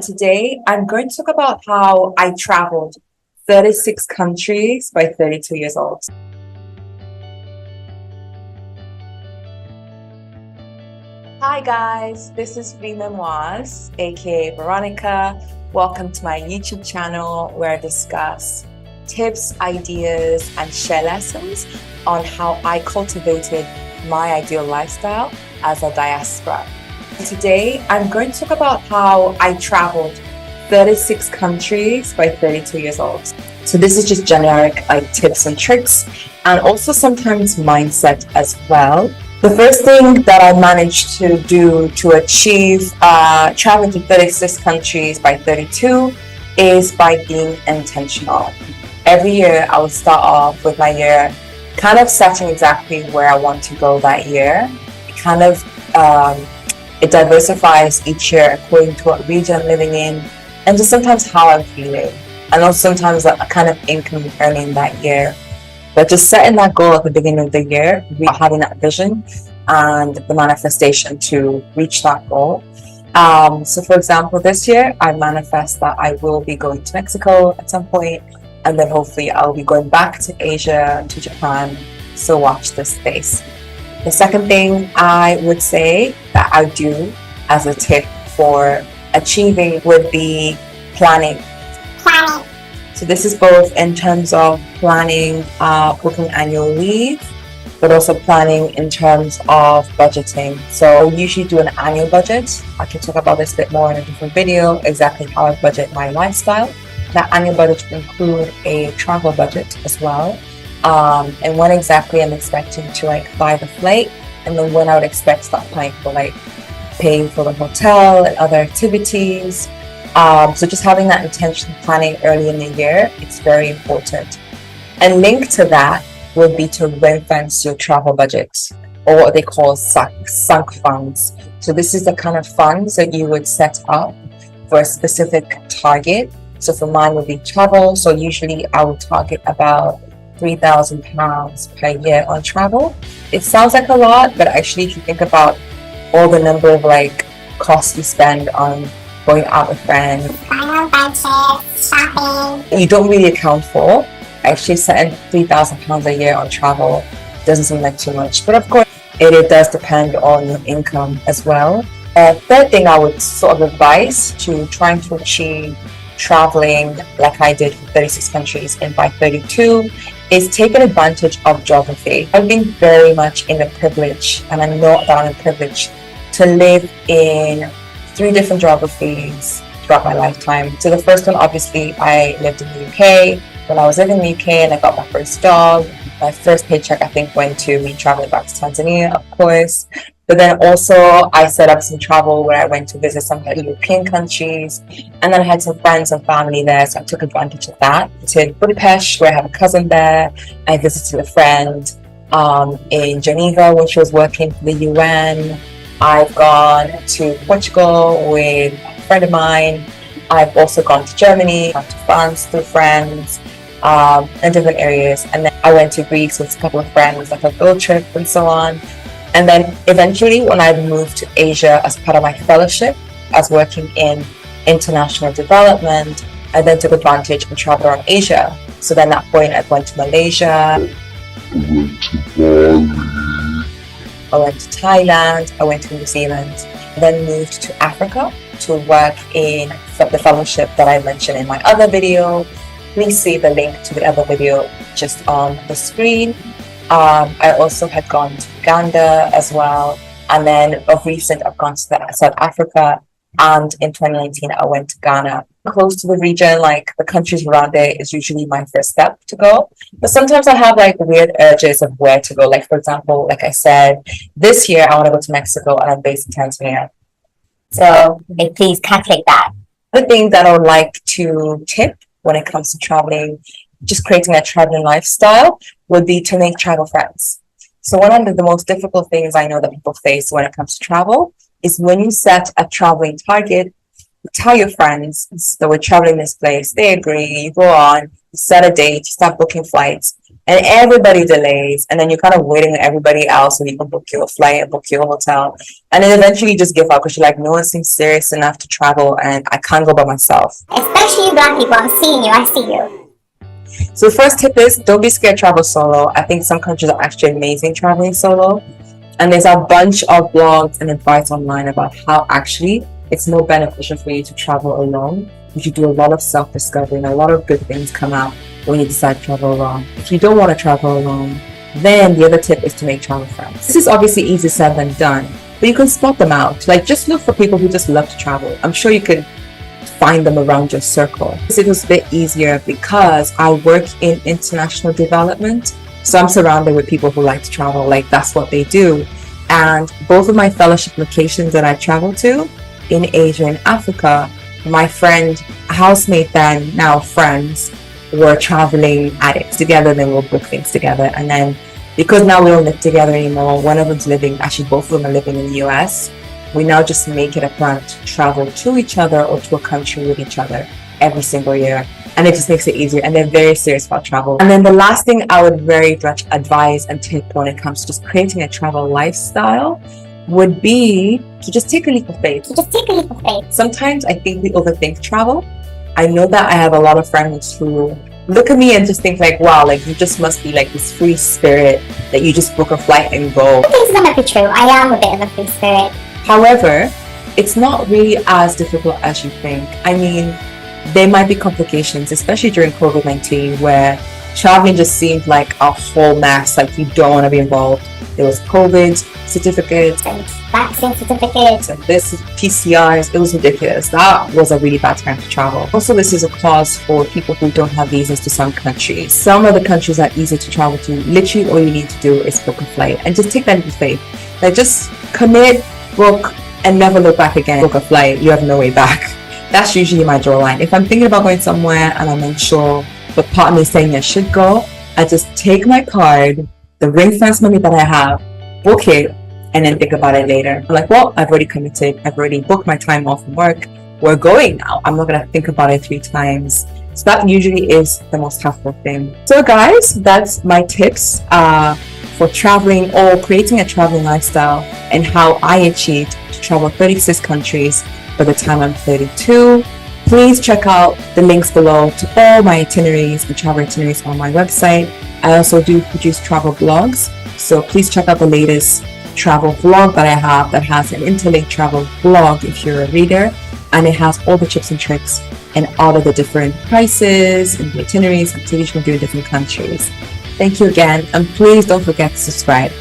Today, I'm going to talk about how I traveled 36 countries by 32 years old. Hi guys, this is V Memoirs, aka Veronica. Welcome to my YouTube channel where I discuss tips, ideas, and share lessons on how I cultivated my ideal lifestyle as a diaspora. Today, I'm going to talk about how I traveled 36 countries by 32 years old. So this is just generic tips and tricks, and also sometimes mindset as well. The first thing that I managed to do to achieve traveling to 36 countries by 32 is by being intentional. Every year I would start off with my year kind of setting exactly where I want to go that year. It diversifies each year according to what region I'm living in and just sometimes how I'm feeling. And also sometimes a kind of income earning that year. But just setting that goal at the beginning of the year, having that vision and the manifestation to reach that goal. So for example, this year I manifest that I will be going to Mexico at some point, and then hopefully I'll be going back to Asia, to Japan. So watch this space. The second thing I would say that I do as a tip for achieving would be planning. So this is both in terms of planning, booking annual leave, but also planning in terms of budgeting. So I usually do an annual budget. I can talk about this a bit more in a different video, exactly how I budget my lifestyle. That annual budget will include a travel budget as well. And when exactly I'm expecting to buy the flight, and then when I would expect to start paying for paying for the hotel and other activities. So just having that intentional planning early in the year, it's very important. And linked to that would be to ring fence your travel budget, or what they call sunk funds. So this is the kind of funds that you would set up for a specific target. So for mine would be travel. So usually I would target about £3,000 per year on travel. It sounds like a lot, but actually if you think about all the number of costs you spend on going out with friends, shopping, you don't really account for. Actually setting £3,000 a year on travel doesn't seem like too much, but of course it does depend on your income as well. Third thing I would sort of advise to trying to achieve traveling like I did for 36 countries and by 32 is taking advantage of geography. I've been very much in the privilege, and I know that I'm privileged to live in 3 different geographies throughout my lifetime. So the first one, obviously, I lived in the UK. When I was living in the UK and I got my first job, my first paycheck I think went to me traveling back to Tanzania, of course. But then also I set up some travel where I went to visit some European countries, and then I had some friends and family there, so I took advantage of that. To Budapest, where I have a cousin there. I visited a friend in Geneva when she was working for the UN. I've gone to Portugal with a friend of mine. I've also gone to Germany, gone to France through friends, and different areas. And then I went to Greece with a couple of friends, like a field trip and so on. And then eventually when I moved to Asia as part of my fellowship, I was working in international development. I then took advantage and traveled around Asia. So then at that point I went to Malaysia, I went to Bali, I went to Thailand, I went to New Zealand, then moved to Africa to work in the fellowship that I mentioned in my other video. Please see the link to the other video just on the screen. I also had gone to Uganda as well, and then of recent I've gone to South Africa, and in 2019 I went to Ghana. Close to the region, the countries around there is usually my first step to go. But sometimes I have weird urges of where to go. For example, like I said, this year I want to go to Mexico and I'm based in Tanzania. So please calculate that. The thing that I would like to tip when it comes to traveling, just creating a traveling lifestyle, would be to make travel friends. So one of the most difficult things I know that people face when it comes to travel is when you set a traveling target, you tell your friends that we're traveling this place, they agree, you go on, you set a date, you start booking flights, and everybody delays, and then you're kind of waiting on everybody else so you can book your flight and book your hotel, and then eventually you just give up because you're like, no one seems serious enough to travel, and I can't go by myself. Especially you black people, I'm seeing you, I see you. So the first tip is don't be scared to travel solo. I think some countries are actually amazing traveling solo, and there's a bunch of blogs and advice online about how actually it's more beneficial for you to travel alone. You should do a lot of self-discovery, and a lot of good things come out when you decide to travel alone. If you don't want to travel alone, then the other tip is to make travel friends. This is obviously easier said than done, but you can spot them out. Like, just look for people who just love to travel. I'm sure you can find them around your circle. It was a bit easier because I work in international development, so I'm surrounded with people who like to travel. Like, that's what they do. And both of my fellowship locations that I travel to in Asia and Africa, my friend, housemate then, now friends, were traveling addicts together. Then we'll book things together. And then because now we don't live together anymore, one of them's living, actually both of them are living in the US, we now just make it a plan to travel to each other or to a country with each other every single year. And it just makes it easier. And they're very serious about travel. And then the last thing I would very much advise and tip when it comes to just creating a travel lifestyle would be to just take a leap of faith. Sometimes I think we overthink travel. I know that I have a lot of friends who look at me and just think like, wow, like you just must be like this free spirit that you just book a flight and go. Things might not be true. I am a bit of a free spirit. However, it's not really as difficult as you think. I mean, there might be complications, especially during COVID-19, where traveling just seemed like a whole mess, like you don't want to be involved. There was COVID certificates and vaccine certificates and this PCRs. It was ridiculous. That was a really bad time to travel. Also, this is a cause for people who don't have visas to some countries. Some of the countries are easy to travel to. Literally all you need to do is book a flight and just take that leap of faith. Like, just commit, book, and never look back again. Book a flight, you have no way back. That's usually my draw line. If I'm thinking about going somewhere and I'm unsure, but part of me is saying I should go, I just take my card, the ring fence money that I have, book it, and then think about it later. I'm like, well, I've already committed. I've already booked my time off from work. We're going now. I'm not going to think about it 3 times. So that usually is the most helpful thing. So guys, that's my tips for traveling or creating a traveling lifestyle and how I achieved to travel 36 countries by the time I'm 32. Please check out the links below to all my itineraries and travel itineraries on my website. I also do produce travel blogs, so please check out the latest travel vlog that I have that has an interlinked travel blog if you're a reader, and it has all the tips and tricks and all of the different prices and the itineraries and activities you can do in different countries. Thank you again, and please don't forget to subscribe.